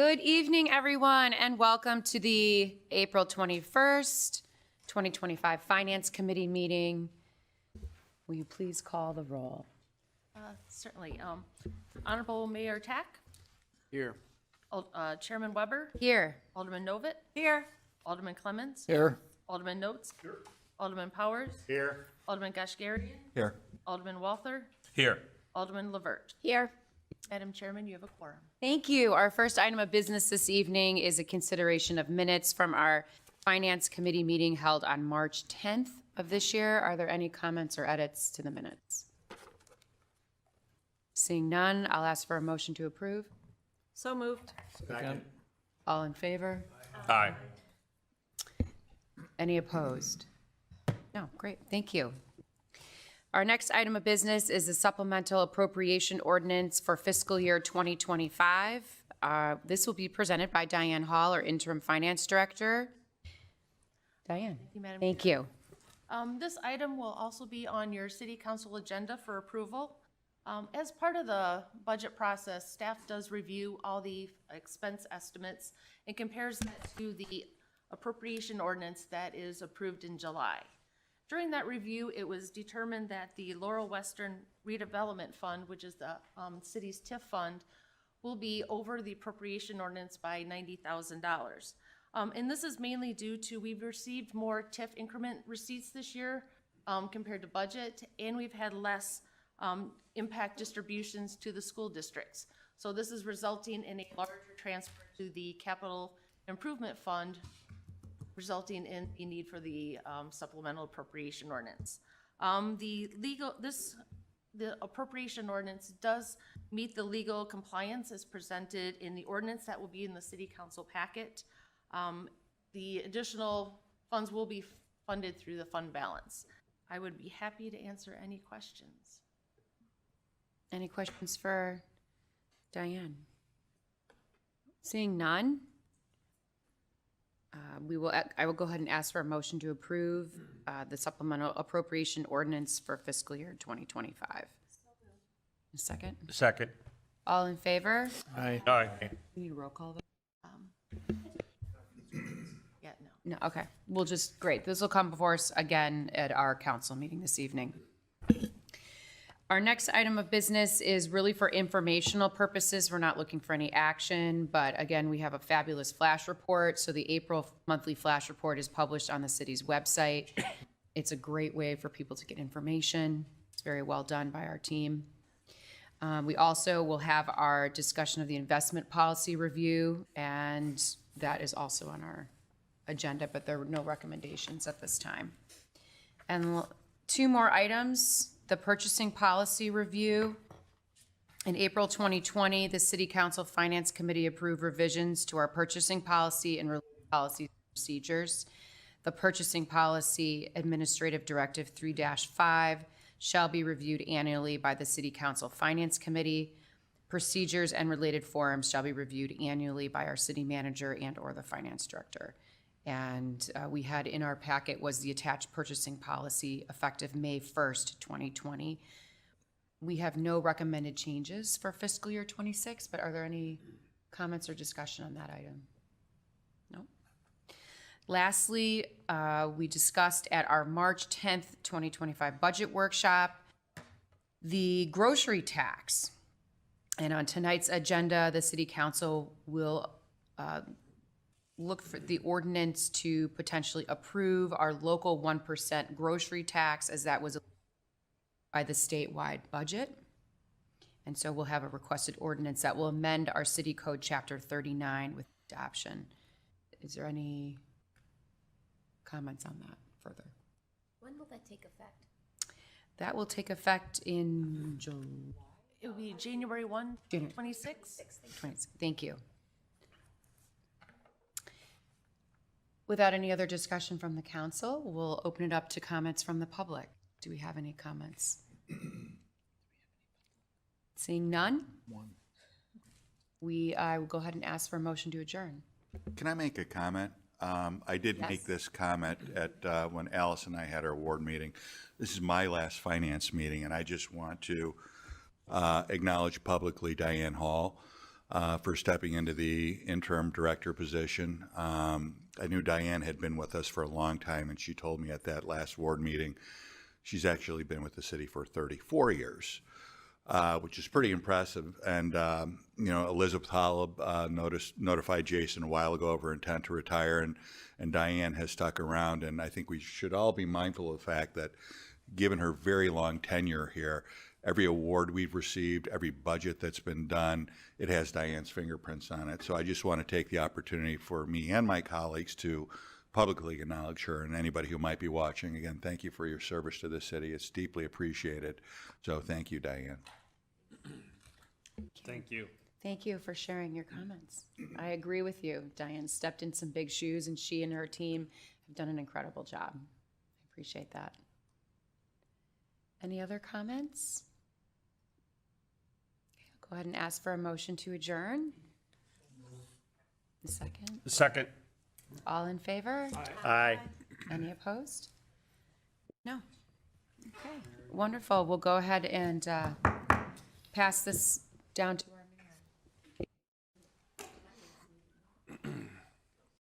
Good evening, everyone, and welcome to the April 21st, 2025 Finance Committee meeting. Will you please call the roll? Certainly. Honorable Mayor Tack, Here. Chairman Weber, Here. Alderman Novit. Here. Alderman Clemmons. Here. Alderman Notes. Here. Alderman Powers. Here. Alderman Kashgarian. Here. Alderman Walther. Here. Alderman Levert. Here. Madam Chairman, you have a quorum. Thank you. Our first item of business this evening is a consideration of minutes from our Finance Committee meeting held on March 10th of this year. Are there any comments or edits to the minutes? Seeing none, I'll ask for a motion to approve. So moved. Second. All in favor? Aye. Any opposed? No, great, thank you. Our next item of business is a supplemental appropriation ordinance for fiscal year 2025. This will be presented by Diane Hall, our interim finance director. Diane, you, Madam thank you. This item will also be on your city council agenda for approval. As part of the budget process, staff does review all the expense estimates and compares that to the appropriation ordinance that is approved in July. During that review, it was determined that the Laurel Western Redevelopment Fund, which is the city's TIF fund, will be over the appropriation ordinance by $90,000. And this is mainly due to we've received more TIF increment receipts this year compared to budget, and we've had less impact distributions to the school districts. So this is resulting in a larger transfer to the capital improvement fund, resulting in the need for the supplemental appropriation ordinance. The appropriation ordinance does meet the legal compliance as presented in the ordinance that will be in the city council packet. The additional funds will be funded through the fund balance. I would be happy to answer any questions. Any questions for Diane? Seeing none, I will go ahead and ask for a motion to approve the supplemental appropriation ordinance for fiscal year 2025. A second? Second. All in favor? Aye. Aye. We need a roll call vote? Yeah, no. No, okay. We'll just, great. This will come before us again at our council meeting this evening. Our next item of business is really for informational purposes. We're not looking for any action, but again, we have a fabulous flash report. So the April monthly flash report is published on the city's website. It's a great way for people to get information. It's very well done by our team. We also will have our discussion of the investment policy review, and that is also on our agenda, but there were no recommendations at this time. And two more items. The purchasing policy review. In April 2020, the City Council Finance Committee approved revisions to our purchasing policy and related policy procedures. The purchasing policy administrative directive 3-5 shall be reviewed annually by the City Council Finance Committee. Procedures and related forms shall be reviewed annually by our city manager and/or the finance director. And we had in our packet was the attached purchasing policy effective May 1st, 2020. We have no recommended changes for fiscal year 26, but are there any comments or discussion on that item? No. Lastly, we discussed at our March 10th, 2025 budget workshop, the grocery tax. And on tonight's agenda, the City Council will look for the ordinance to potentially approve our local 1% grocery tax, as that was by the statewide budget. And so we'll have a requested ordinance that will amend our city code chapter 39 with adoption. Is there any comments on that further? When will that take effect? That will take effect in July. It will be January 1, 26. Thank you. Without any other discussion from the council, we'll open it up to comments from the public. Do we have any comments? Seeing none? I will go ahead and ask for a motion to adjourn. Can I make a comment? I did Yes. make this comment at when Alice and I had our ward meeting. This is my last finance meeting, and I just want to acknowledge publicly Diane Hall. for stepping into the interim director position. I knew Diane had been with us for a long time, and she told me at that last ward meeting, she's actually been with the city for 34 years. Which is pretty impressive. And, Elizabeth Hollab notified Jason a while ago of her intent to retire, and Diane has stuck around. And I think we should all be mindful of the fact that, given her very long tenure here, every award we've received, every budget that's been done, it has Diane's fingerprints on it. So I just want to take the opportunity for me and my colleagues to publicly acknowledge her, and anybody who might be watching. Again, thank you for your service to the city. It's deeply appreciated. So thank you, Diane. Thank you. Thank you for sharing your comments. I agree with you. Diane stepped in some big shoes, and she and her team have done an incredible job. I appreciate that. Any other comments? Okay, I'll go ahead and ask for a motion to adjourn. A second. Second. All in favor? Aye. Any opposed? No. Okay, wonderful. We'll go ahead and pass this down to our